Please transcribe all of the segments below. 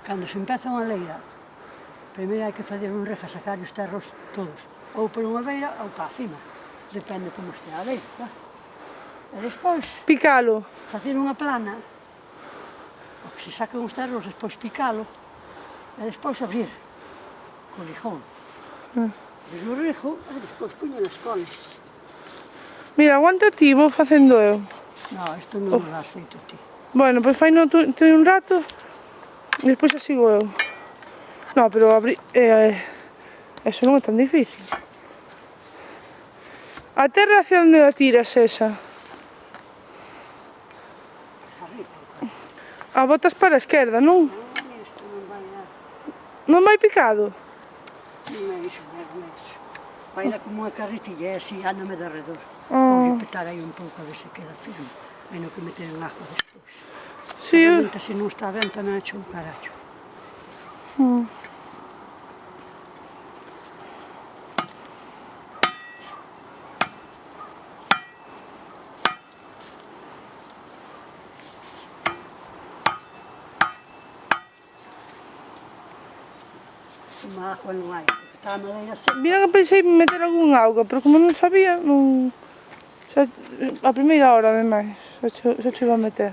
Cando se empeza unha leira, primeiro hai que fazer un rega, sacar os terros todos, ou por unha beira ou para cima, depende como estea a leira, claro. E despois, Picalo. facer unha plana, o que se sacan os terros, despois picalo, e despois abrir, co lijón. Abrir o rijo, e despois puñen as coles. Mira, aguanta ti, vou facendo eu. No, isto non lo has feito ti. Bueno, pois fai no tú un rato e despois a sigo eu. No, pero abrir... eso non é tan difícil. A terra hacia onde a tiras esa? A botas para a esquerda, non? Isto non vai dar. Non vai picado? Non é iso, non é iso. Vai dar como unha carretilla, e así ándame de arredor. Vou petar aí un pouco a ver se queda firme. Hai no que meter en agua despois. Si. Realmente, se non está ben, tamén hecho un carallo. Uma agua non hai, porque está a madeira seca. Mira que pensei en meter algún auga, pero como non sabía, non... Xa, a primeira hora, ademais, xa che iba a meter.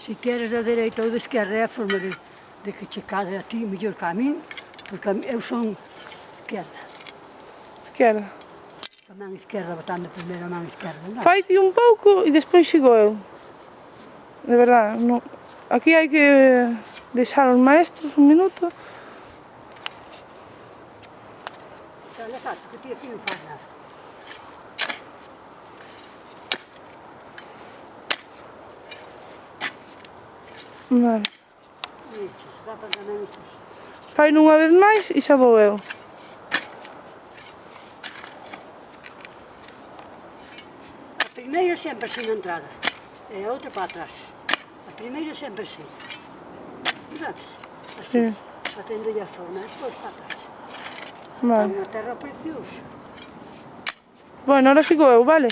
Se queres da dereita ou da esquerda, é a forma de que che cadre a ti mellor que a min, porque eu son esquerda. Esquerda. A man esquerda, botando primeiro a man esquerda. Fai ti un pouco e despois sigo eu. De verdade, non... Aquí hai que deixar os maestros un minuto. Xa, exacto, que ti aquí non faz nada. Vale. Isto, dá para tamén isto. Fai unha vez máis e xa vou eu. A primeira sempre sin entrada, e a outra para atrás. A primeira sempre sin. Sabes? Así, facéndolle a forma, despois para atrás. É Vale. unha terra preciosa. Bueno, ahora sigo eu, vale?